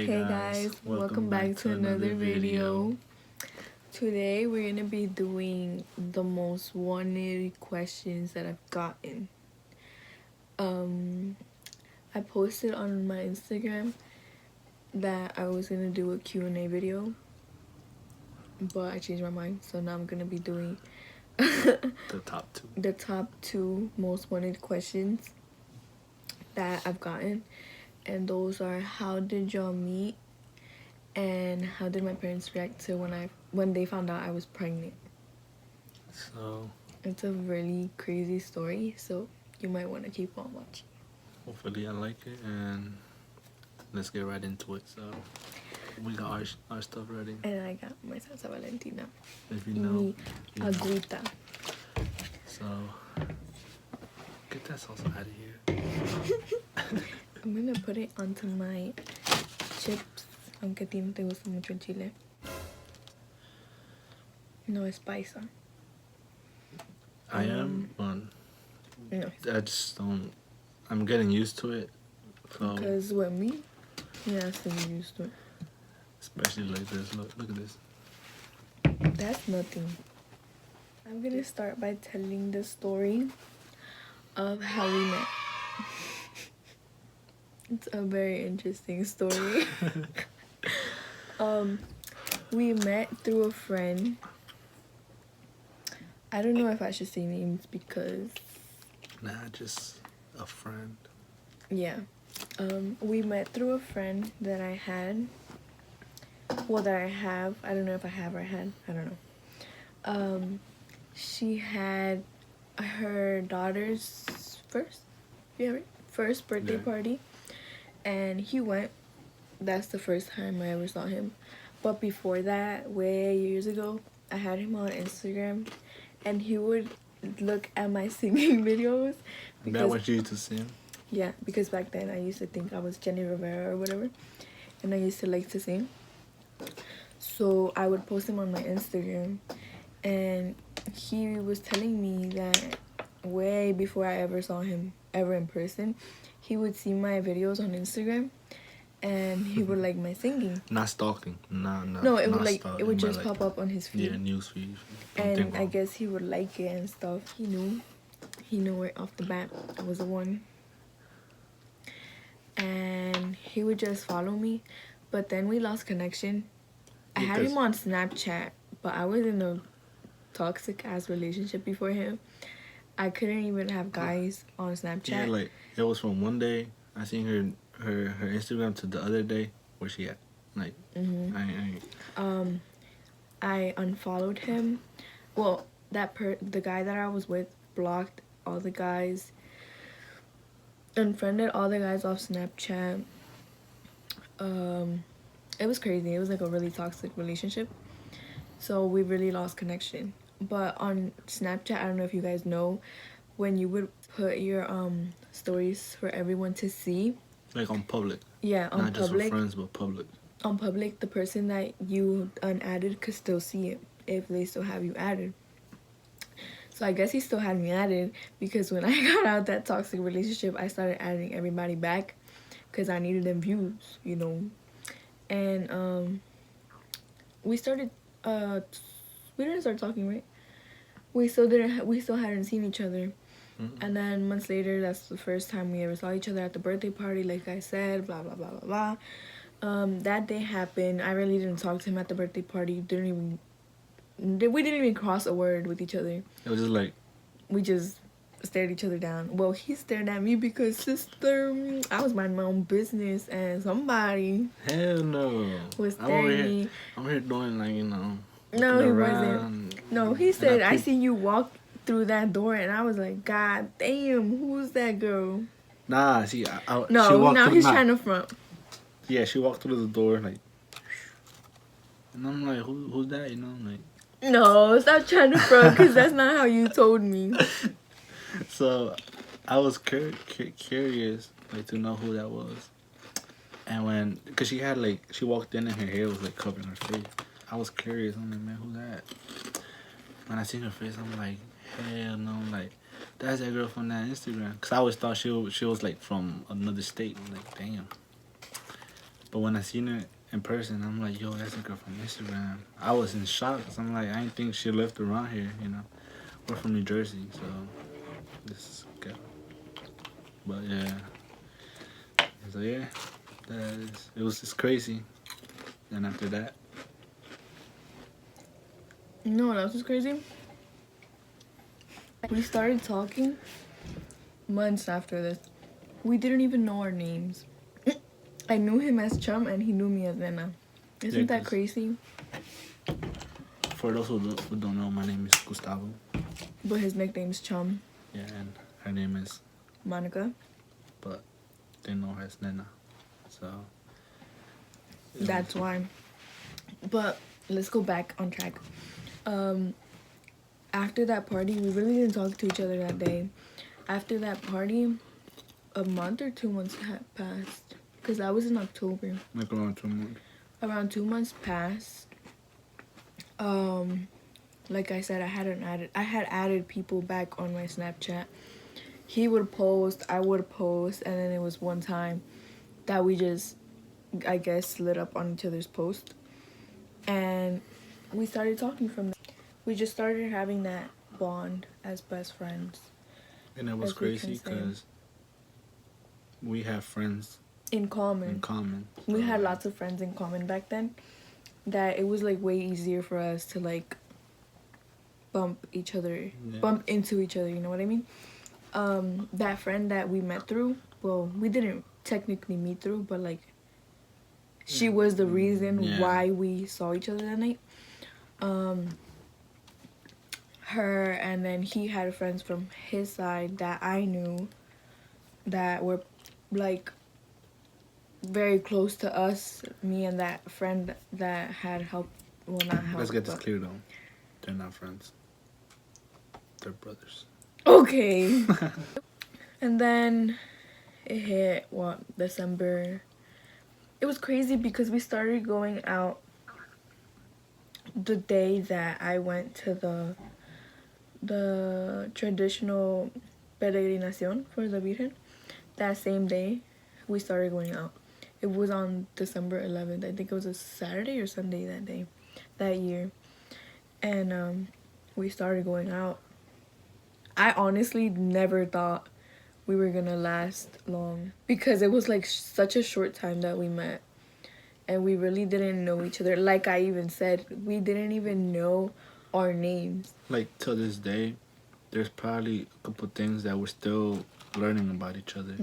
Hey guys, welcome back to another video. Today we're gonna be doing the most wanted questions that I've gotten. I posted on my Instagram that I was gonna do a Q&A video, but I changed my mind, so now I'm gonna be doing the top two most wanted questions that I've gotten, and those are: how did y'all meet, and how did my parents react to when they found out I was pregnant? So it's a really crazy story, so you might want to keep on watching. Hopefully I like it, and let's get right into it. So we got our stuff ready. And I got my salsa Valentina. If you know, mi agüita. So get that salsa out of here. I'm gonna put it onto my chips, aunque a ti no te gusta mucho el chile. No es paisa. I am, but no. I just don't. I'm getting used to it. So because with me, yeah, so you're used to it. Especially like this. Look at this. That's nothing. I'm gonna start by telling the story of how we met. It's a very interesting story. We met through a friend. I don't know if I should say names because... Nah, just a friend. Yeah. We met through a friend that I had. Well, that I have. I don't know if I have or had. I don't know. She had her daughter's first birthday party. And he went. That's the first time I ever saw him. But before that, way years ago, I had him on Instagram. And he would look at my singing videos. That what you used to sing? Yeah, because back then I used to think I was Jenny Rivera or whatever. And I used to like to sing. So I would post him on my Instagram. And he was telling me that way before I ever saw him ever in person, he would see my videos on Instagram. And he would like my singing. Not stalking. No, it would like stalking, it would just pop up on his feed. Yeah, newsfeed. And I guess he would like it and stuff. He knew right off the bat I was the one. And he would just follow me. But then we lost connection. I had him on Snapchat, but I was in a toxic ass relationship before him. I couldn't even have guys on Snapchat. Yeah, like it was from one day I seen her Instagram to the other day. Where she at? Like, I unfollowed him. Well, the guy that I was with blocked all the guys, unfriended all the guys off Snapchat. It was crazy. It was like a really toxic relationship. So we really lost connection. But on Snapchat, I don't know if you guys know, when you would put your stories for everyone to see. Like on public. Yeah, on Not public. Not just for friends, but public. On public, the person that you unadded could still see it if they still have you added. So I guess he still had me added because when I got out that toxic relationship, I started adding everybody back because I needed them views, you know. And we started. We didn't start talking, right? We still hadn't seen each other. And then months later, that's the first time we ever saw each other at the birthday party, like I said, blah, blah, blah, blah, blah. That day happened. I really didn't talk to him at the birthday party. We didn't even cross a word with each other. It was just like... We just stared each other down. Well, he stared at me because, sister, I was minding my own business, and somebody... Hell no. Was staring at me. I'm here doing, like, you know... No, he wasn't. No, he said, I seen you walk through that door, and I was like, God damn, who's that girl? Nah, see, he's trying to front. Yeah, she walked through the door, like, and I'm like, who's that? You know, I'm like, no, stop trying to front, because that's not how you told me. So, I was curious, like, to know who that was. And because she walked in and her hair was, like, covering her face. I was curious. I'm like, man, who's that? When I seen her face, I'm like, hell no. I'm like, that's that girl from that Instagram. Because I always thought she was like, from another state. I'm like, damn. But when I seen her in person, I'm like, yo, that's a girl from Instagram. I was in shock. So I'm like, I didn't think she lived around here, you know. We're from New Jersey, so this is good. But yeah. So yeah, it's crazy. And after that, You know what else is crazy? We started talking months after this. We didn't even know our names. I knew him as Chum and he knew me as Nena. Isn't that 'cause crazy? For those who don't know, my name is Gustavo. But his nickname's Chum. Yeah, and her name is Monica. But they know her as Nena. So That's why. But let's go back on track. After that party, we really didn't talk to each other that day. After that party, a month or 2 months had passed. Because that was in October. like around 2 months. Around 2 months passed. Like I said, I had added people back on my Snapchat. He would post, I would post, and then it was one time that we just, I guess, slid up on each other's post. And we started talking from there. We just started having that bond as best friends. And it was crazy because we have friends in common. We had lots of friends in common back then that it was like way easier for us to like bump into each other, you know what I mean? That friend that we met through, well, we didn't technically meet through, but like she was the reason why we saw each other that night. Her, and then he had friends from his side that I knew that were like very close to us, me and that friend that had helped, well, not helped. Let's get this clear though. They're not friends. They're brothers. Okay. And then it hit, December. It was crazy because we started going out the day that I went to the traditional peregrinación for the Virgen. That same day, we started going out. It was on December 11th. I think it was a Saturday or Sunday that day, that year. And we started going out. I honestly never thought we were gonna last long because it was like such a short time that we met. And we really didn't know each other. Like I even said, we didn't even know our names. Like till this day, there's probably a couple things that we're still learning about each other.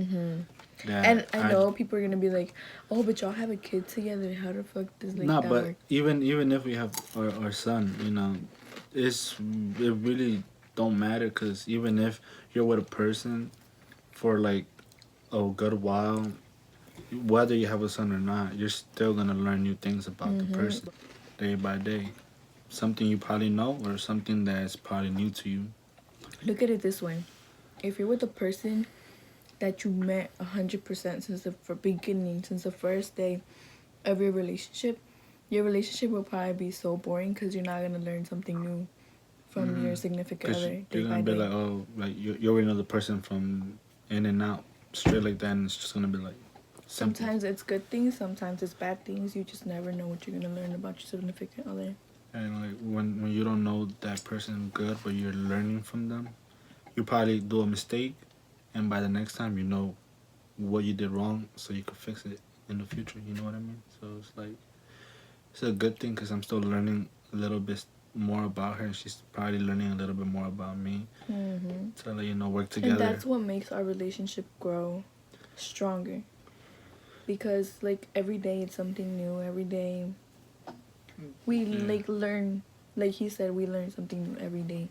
And I know people are gonna be like, "Oh, but y'all have a kid together. How the fuck does like that but work?" even if we have our son, you know, it really don't matter because even if you're with a person for like a good while, whether you have a son or not, you're still gonna learn new things about the person day by day. Something you probably know or something that's probably new to you. Look at it this way: if you're with a person that you met 100% since the beginning, since the first day of your relationship will probably be so boring because you're not gonna learn something new from your significant other. You're gonna be like, oh, like you already know the person from in and out, straight like that, and it's just gonna be like. Simple. Sometimes it's good things, sometimes it's bad things. You just never know what you're gonna learn about your significant other. And like when you don't know that person good, but you're learning from them, you probably do a mistake, and by the next time you know what you did wrong, so you could fix it in the future. You know what I mean? So it's like it's a good thing because I'm still learning a little bit more about her, and she's probably learning a little bit more about me. To work together. And that's what makes our relationship grow stronger. Because like every day it's something new. Every day we like learn, like he said, we learn something new every day.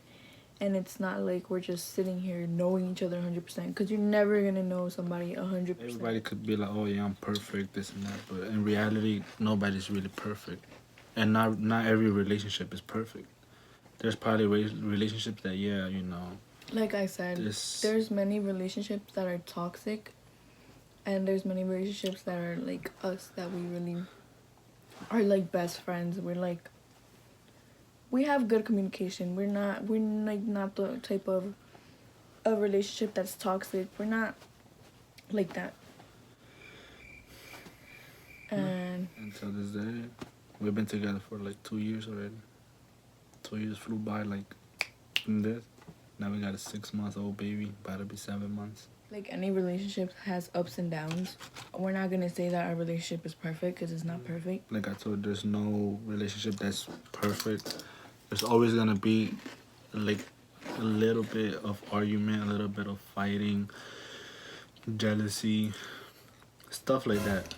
And it's not like we're just sitting here knowing each other 100%, because you're never gonna know somebody 100%. Everybody could be like, oh yeah, I'm perfect, this and that, but in reality nobody's really perfect, and not every relationship is perfect. There's probably relationships that like I said, there's many relationships that are toxic, and there's many relationships that are like us, that we really are like best friends. We have good communication. We're not the type of a relationship that's toxic. We're not like that. And Until this day, we've been together for like 2 years already. 2 years flew by like in this. Now we got a 6-month-old baby, about to be 7 months. Like any relationship has ups and downs. We're not gonna say that our relationship is perfect because it's not perfect. Like I told, there's no relationship that's perfect. There's always gonna be like a little bit of argument, a little bit of fighting, jealousy, stuff like that.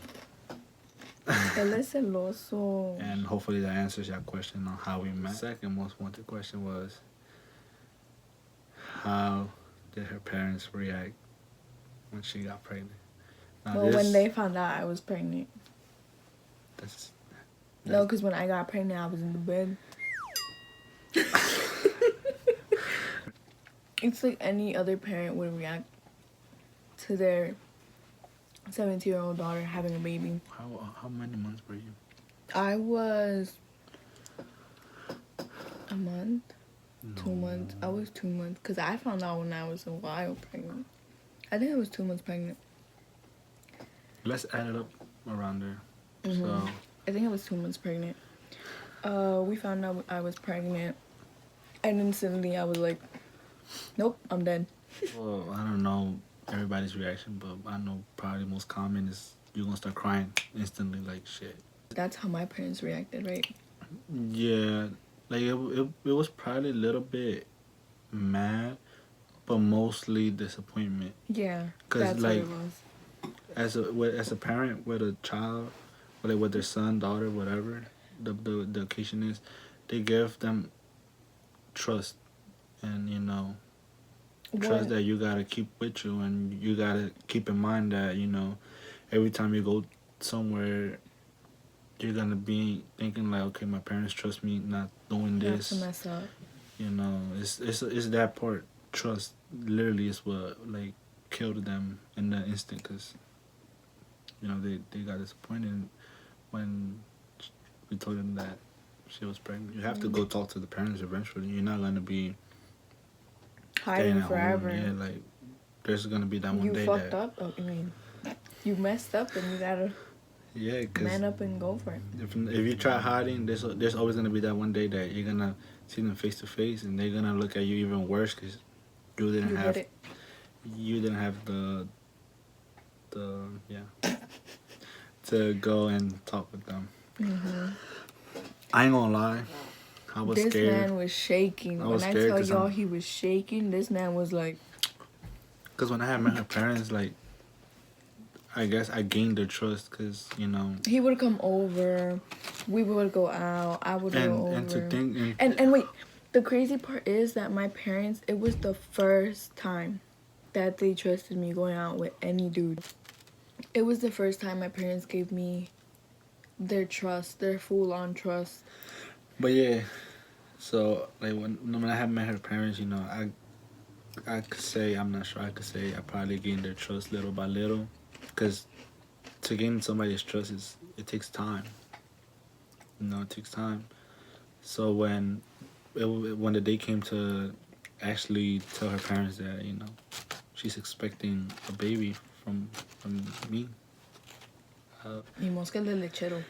Él es celoso. And hopefully that answers your question on how we met. Second most wanted question was, how did her parents react when she got pregnant? Now Well, when they found out I was pregnant. That's No, because when I got pregnant, I was in the bed. It's like any other parent would react to their 17-year-old daughter having a baby. How many months were you? I was a month, No. 2 months. I was 2 months because I found out when I was a while pregnant. I think I was 2 months pregnant. Let's add it up around there. Mhm. So I think I was 2 months pregnant. We found out I was pregnant, and instantly I was like, "Nope, I'm dead." well, I don't know everybody's reaction, but I know probably the most common is you're gonna start crying instantly, like shit. That's how my parents reacted, right? Yeah, like it was probably a little bit mad, but mostly disappointment. Yeah, 'Cause, that's like, what it was. As a parent with a child, or like with their son, daughter, whatever the occasion is, they give them trust, and trust What? that you gotta keep with you, and you gotta keep in mind that every time you go somewhere, you're gonna be thinking like, okay, my parents trust me not doing Not this. to mess up. It's that part. Trust literally is what like killed them in the instant, because they got disappointed when we told them that she was pregnant. You have to go talk to the parents eventually. You're not gonna be Hiding staying at forever. home. Yeah, like there's gonna be that one You day fucked that up. Oh, I mean, you messed up, and you gotta yeah, cause man up and go for it. if you try hiding, there's always gonna be that one day that you're gonna see them face to face, and they're gonna look at you even worse because you didn't You have did it. you didn't have the to go and talk with them. Mm-hmm. I ain't gonna lie, I was This scared. man was shaking. I was When I scared tell 'cause y'all he was shaking, this man was like, Because when I had met her parents, like, I guess I gained their trust because, he would come over, we would go out, I would go over. And to think... And wait, the crazy part is that my parents, it was the first time that they trusted me going out with any dude. It was the first time my parents gave me their trust, their full-on trust. But yeah, so, like, when I had met her parents, I could say, I'm not sure, I could say I probably gained their trust little by little. Because to gain somebody's trust, it takes time. It takes time. So when the day came to actually tell her parents that, she's expecting a baby from me, Mi mosca del lechero.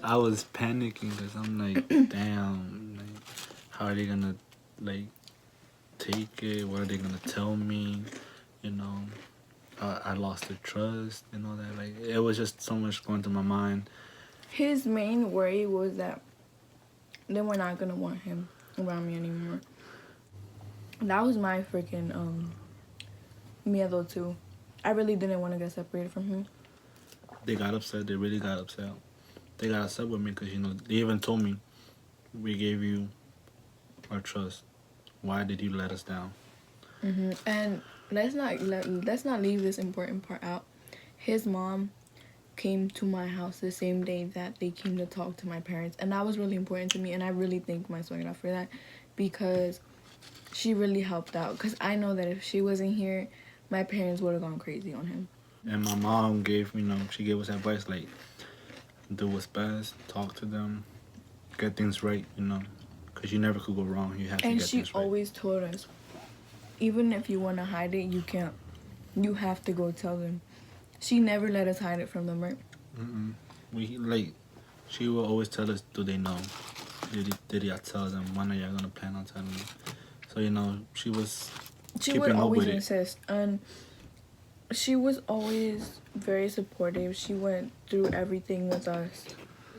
I was panicking because I'm like, damn, like, how are they gonna, like, take it? What are they gonna tell me? I lost their trust and all that. Like, it was just so much going through my mind. His main worry was that they were not gonna want him around me anymore. That was my freaking miedo too. I really didn't want to get separated from him. They got upset. They really got upset. They got upset with me because, they even told me, we gave you our trust. Why did you let us down? Mm-hmm. And let's not leave this important part out. His mom came to my house the same day that they came to talk to my parents, and that was really important to me, and I really thank my suegra for that, because she really helped out, because I know that if she wasn't here, my parents would have gone crazy on him. And my mom gave us advice, like, do what's best, talk to them, get things right, because you never could go wrong. You have to get things right. And she always told us, even if you want to hide it, you can't. You have to go tell them. She never let us hide it from them, right? Mm-mm. We like she will always tell us, do they know? Did y'all tell them? When are y'all gonna plan on telling them? So she was She would keeping up always with it. insist, and she was always very supportive. She went through everything with us.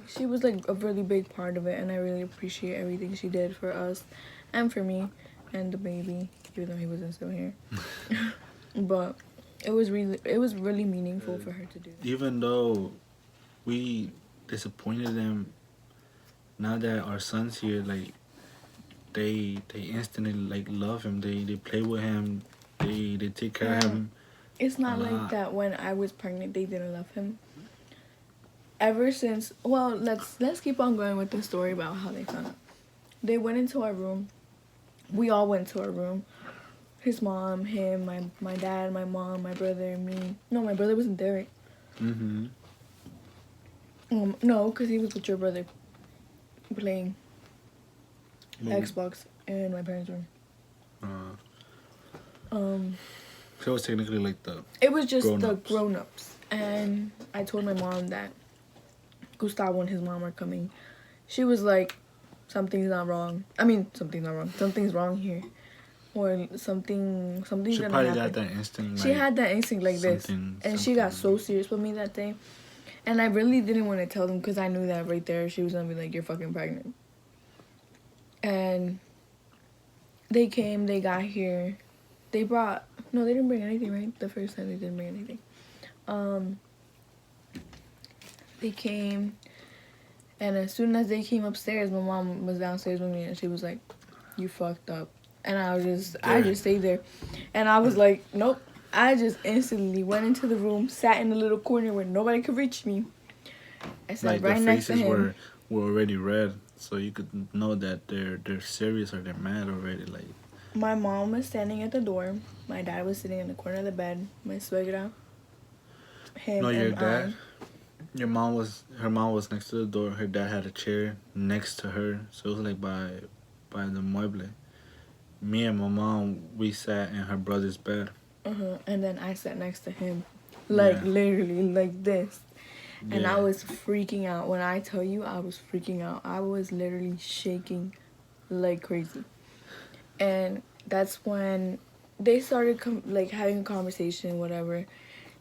She was like a really big part of it, and I really appreciate everything she did for us and for me and the baby, even though he wasn't still here. But it was really meaningful for her to do that. Even though we disappointed them, now that our son's here, like they instantly like love him. They play with him. They take care of him It's a not like lot. that when I was pregnant they didn't love him. Ever since, well, let's keep on going with the story about how they found out. They went into our room. We all went to our room. His mom, him, my dad, my mom, my brother, me. No, my brother wasn't there. Right? Mm-hmm. No, because he was with your brother playing Xbox in my parents' room. So it was technically like the. It was just Grown-ups. the grown-ups. And I told my mom that Gustavo and his mom are coming. She was like, something's not wrong. I mean, something's not wrong. Something's wrong here. Or something's She gonna probably happen. got that instinct. She had that instinct like this. And she got so serious with me that day. And I really didn't want to tell them because I knew that right there she was gonna be like, you're fucking pregnant. And they came, they got here. They brought, no, they didn't bring anything, right? The first time they didn't bring anything. They came, and as soon as they came upstairs, my mom was downstairs with me, and she was like, you fucked up. And I just stayed there. And I was like, nope. I just instantly went into the room, sat in the little corner where nobody could reach me. I sat Like right their next to faces him. were already red, so you could know that they're serious or they're mad already. Like My mom was standing at the door. My dad was sitting in the corner of the bed. My suegra, him, no, your and dad. Her mom was next to the door. Her dad had a chair next to her, so it was like by the mueble. Me and my mom, we sat in her brother's bed. And then I sat next to him, like literally like this. And I Yeah. was freaking out. When I tell you I was freaking out, I was literally shaking like crazy. And that's when they started like having a conversation, whatever,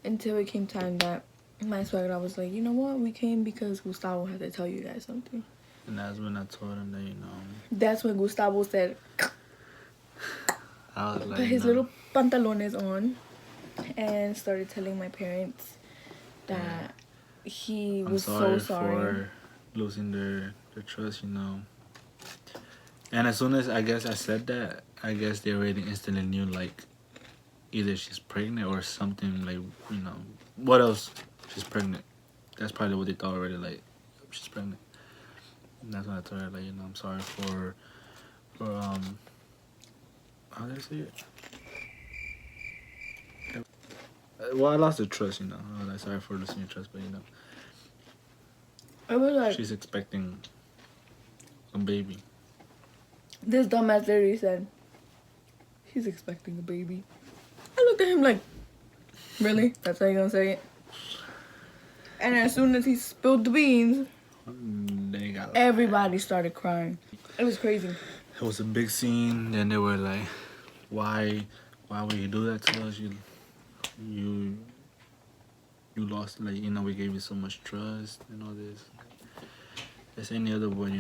until it came time that my suegra was like, you know what, we came because Gustavo had to tell you guys something. And that's when I told him that That's when Gustavo said, I was like, put his little pantalones on, and started telling my parents that he was so sorry for losing their trust, And as soon as I guess I said that, I guess they already instantly knew like either she's pregnant or something like what else? She's pregnant. That's probably what they thought already. Like she's pregnant. And that's when I told her like I'm sorry for how did I say it? Well, I lost the trust, I was like, sorry for losing your trust, but it was like she's expecting a baby. this dumbass literally said he's expecting a baby. I looked at him like, really? That's how you gonna say it? And as soon as he spilled the beans, everybody started crying. It was crazy. It was a big scene. Then they were like, why would you do that to us? You lost, like, we gave you so much trust and all this. As any other boy,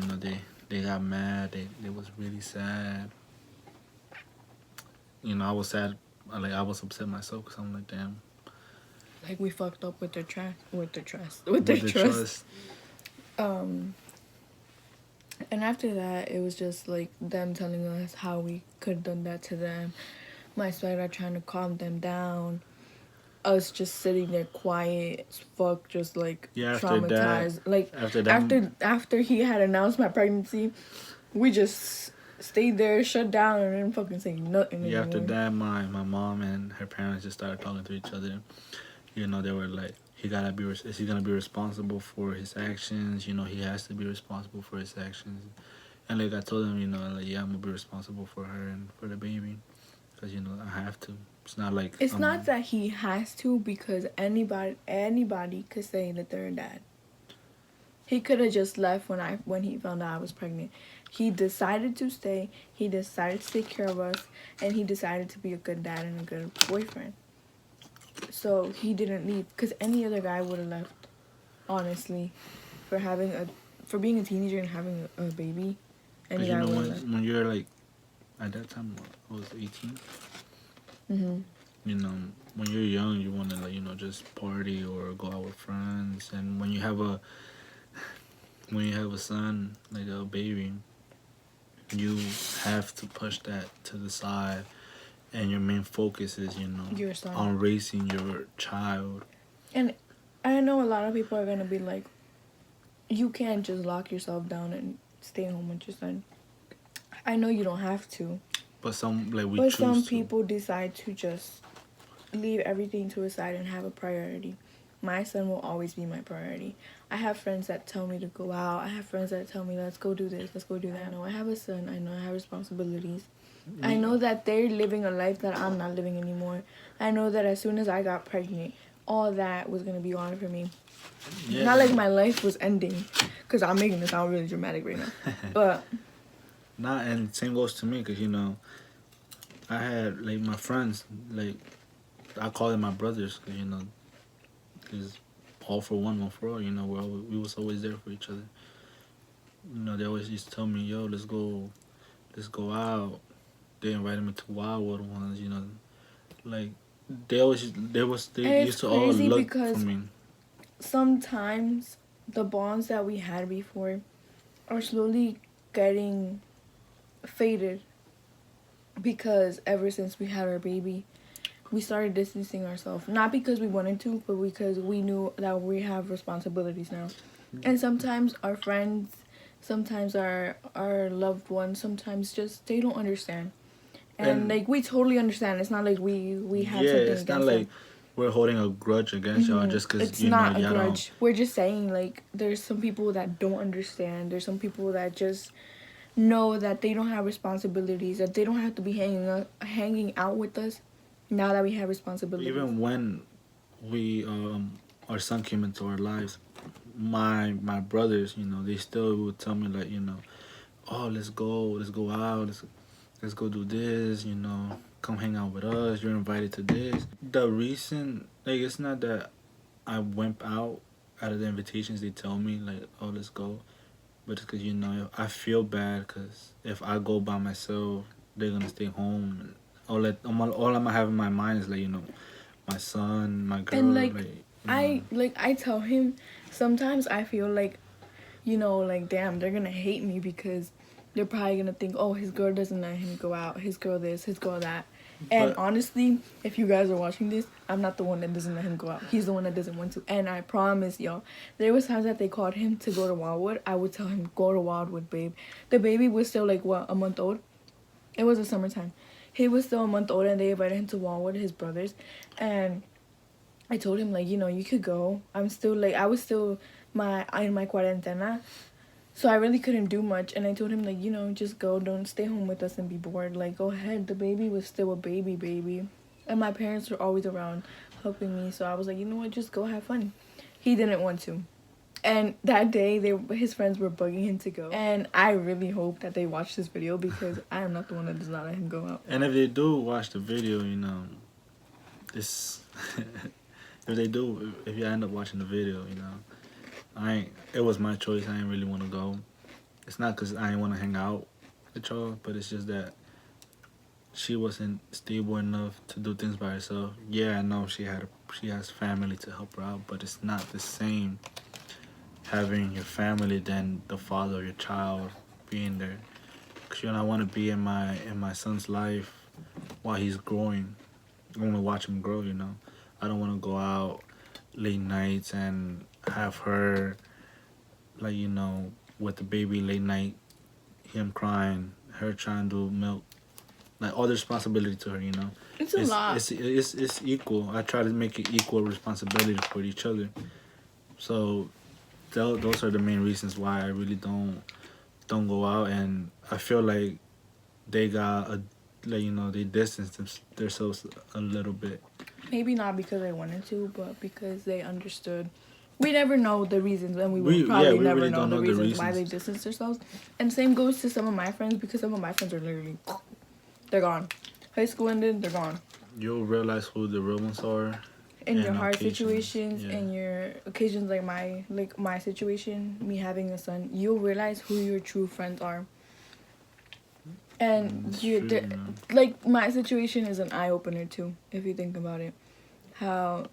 they got mad. They was really sad. I was sad. Like, I was upset myself because I'm like, damn. Like, we fucked up with their trust. And after that, it was just like them telling us how we could have done that to them. My suegra trying to calm them down. Us just sitting there quiet as fuck, just like traumatized. After he had announced my pregnancy, we just stayed there, shut down, and didn't fucking say nothing anymore. After that, my mom and her parents just started talking to each other. They were like, is he gonna be responsible for his actions? He has to be responsible for his actions. And like I told him, like, yeah, I'm gonna be responsible for her and for the baby, because I have to. It's not like It's not that he has to, because anybody could say that they're a dad. He could have just left when he found out I was pregnant. He decided to stay. He decided to take care of us, and he decided to be a good dad and a good boyfriend. So he didn't leave, because any other guy would have left. Honestly, for being a teenager and having a baby, any guy would have left. When you're like at that time I was 18. Mhm. You know, when you're young, you want to like just party or go out with friends, and when you have a son, like a baby, you have to push that to the side, and your main focus is Your son. on raising your child. And I know a lot of people are gonna be like, you can't just lock yourself down and stay home with your son. I know you don't have to. But some people decide to just leave everything to a side and have a priority. My son will always be my priority. I have friends that tell me to go out. I have friends that tell me, let's go do this, let's go do that. I know I have a son. I know I have responsibilities. I know that they're living a life that I'm not living anymore. I know that as soon as I got pregnant, all that was going to be gone for me. Yeah. Not like my life was ending, because I'm making it sound really dramatic right now. But and same goes to me, because I had like my friends, like I call them my brothers, because all for one for all. We was always there for each other. They always used to tell me, "Yo, let's go out." They invited me to Wildwood once. Like they used to all look for me. Sometimes the bonds that we had before are slowly getting faded, because ever since we had our baby, we started distancing ourselves. Not because we wanted to, but because we knew that we have responsibilities now. And sometimes our friends, sometimes our loved ones, sometimes just they don't understand. And like we totally understand. It's not like we have something against them. Yeah, it's not like we're holding a grudge against y'all just because it's not a grudge. We're just saying, like, there's some people that don't understand. There's some people that just know that they don't have responsibilities, that they don't have to be hanging out with us now that we have responsibilities. Even when we our son came into our lives, my brothers, they still would tell me like, oh, let's go out, let's go do this, come hang out with us, you're invited to this. The reason, like, it's not that I went out of the invitations they tell me, like, oh, let's go, but it's because, I feel bad, because if I go by myself, they're gonna stay home. All I'm gonna have in my mind is, like, my son, my girl. And I tell him, sometimes I feel like, like, damn, they're gonna hate me, because they're probably gonna think, oh, his girl doesn't let him go out, his girl this, his girl that. And honestly, if you guys are watching this, I'm not the one that doesn't let him go out. He's the one that doesn't want to. And I promise y'all, there was times that they called him to go to Wildwood. I would tell him, go to Wildwood, babe. The baby was still like, what, a month old? It was the summertime. He was still a month old, and they invited him to Wildwood, his brothers. And I told him, like, you could go. I was still in my cuarentena. So I really couldn't do much, and I told him, like, just go, don't stay home with us and be bored. Like, go ahead. The baby was still a baby. And my parents were always around helping me, so I was like, you know what, just go have fun. He didn't want to. And that day, his friends were bugging him to go. And I really hope that they watch this video, because I am not the one that does not let him go out. And if they do watch the video, this... if you end up watching the video, it was my choice. I didn't really want to go. It's not because I didn't want to hang out with y'all, but it's just that she wasn't stable enough to do things by herself. Yeah, I know she has family to help her out, but it's not the same having your family than the father of your child being there. Because I want to be in my son's life while he's growing. I want to watch him grow. I don't want to go out late nights and have her, like, with the baby late night, him crying, her trying to do milk, like, all the responsibility to her. It's a lot. It's equal. I try to make it equal responsibility for each other. So those are the main reasons why I really don't go out, and I feel like they got like, you know, they distanced themselves a little bit. Maybe not because they wanted to, but because they understood. We never know the reasons, and we will We probably never really know don't the know the reasons why they reasons. distance themselves. And same goes to some of my friends, because some of my friends are literally, they're gone. High school ended, they're gone. You'll realize who the real ones are. In your and hard occasions, situations, yeah. in your occasions like my situation, me having a son, you'll realize who your true friends are. And It's you true, you know. like my situation is an eye opener too, if you think about it. How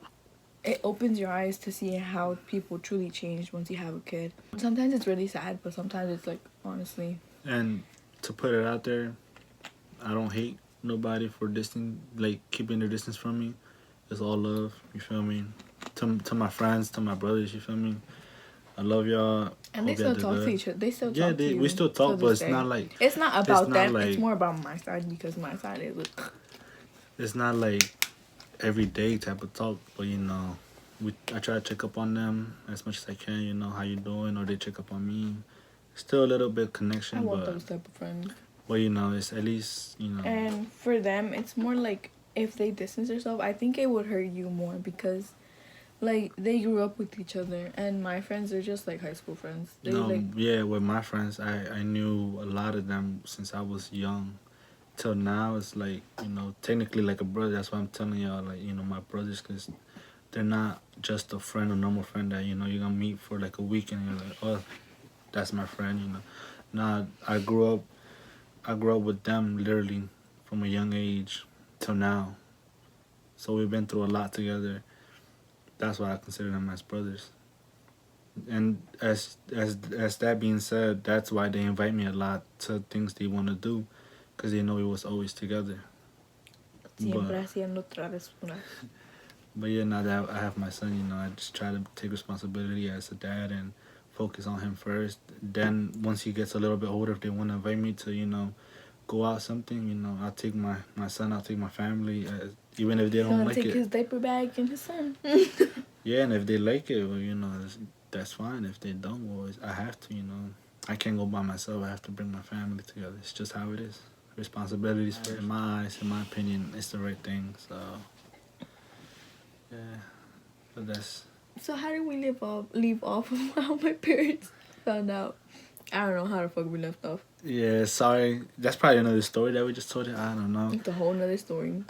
it opens your eyes to see how people truly change once you have a kid. Sometimes it's really sad, but sometimes it's like, honestly. And to put it out there, I don't hate nobody for keeping their distance from me. It's all love, you feel me? To my friends, to my brothers, you feel me? I love y'all. And they Hope y'all still do talk to good. each other. They still Yeah, talk to you. we still till talk, but this it's day. not like It's not about not them. like It's more about my side, because my side is it's not like everyday type of talk. But you know, I try to check up on them as much as I can. You know, how you doing, or they check up on me. Still a little bit connection, I want but those type of friends. you know, it's at least, you know. And for them, it's more like if they distance themselves, I think it would hurt you more, because like they grew up with each other, and my friends are just like high school friends. They No, like yeah, with my friends, I knew a lot of them since I was young. Till now, it's like, you know, technically like a brother. That's why I'm telling y'all, like, you know, my brothers, because they're not just a friend, a normal friend that, you know, you're gonna meet for like a week and you're like, oh, that's my friend, you know. Nah, I grew up with them literally from a young age till now. So we've been through a lot together. That's why I consider them as brothers. And as that being said, that's why they invite me a lot to things they want to do, because they know we was always together. siempre But haciendo travesuras. yeah, now that I have my son, you know, I just try to take responsibility as a dad and focus on him first. Then once he gets a little bit older, if they want to invite me to, you know, go out something, you know, I'll take my son, I'll take my family, even if they He's don't gonna like take it. his diaper bag and his son. Yeah, and if they like it, well, you know, that's fine. If they don't, well, I have to, you know. I can't go by myself. I have to bring my family together. It's just how it is. Responsibilities first. In my eyes, in my opinion, it's the right thing. So, yeah. But that's... So how did we leave off of how my parents found out? I don't know how the fuck we left off. Yeah, sorry. That's probably another story that we just told you. I don't know. It's a whole nother story.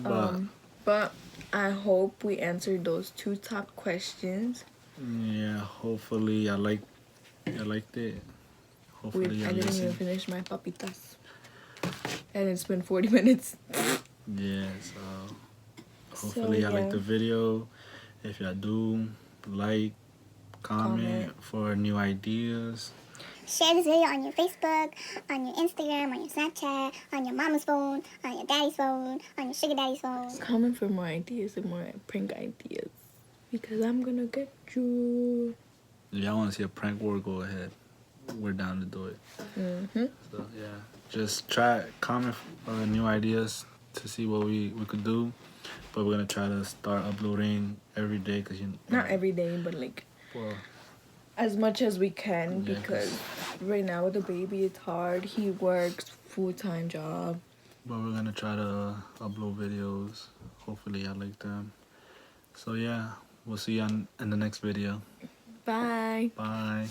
But, But I hope we answered those 2 top questions. yeah, hopefully I liked it. Hopefully I y'all didn't even listen. finish my papitas. And it's been 40 minutes. Yeah, so hopefully y'all like the video. If y'all do, like, comment for new ideas. Share this video on your Facebook, on your Instagram, on your Snapchat, on your mama's phone, on your daddy's phone, on your sugar daddy's phone. Comment for more ideas and more prank ideas, because I'm gonna get you. If y'all want to see a prank war, go ahead. We're down to do it. So yeah, just comment new ideas to see what we could do. But we're gonna try to start uploading every day, cause not every day, but like as much as we can, yeah, because right now with the baby it's hard. He works full-time job. But we're gonna try to upload videos. Hopefully I like them. So yeah, we'll see you in the next video. Bye. Bye.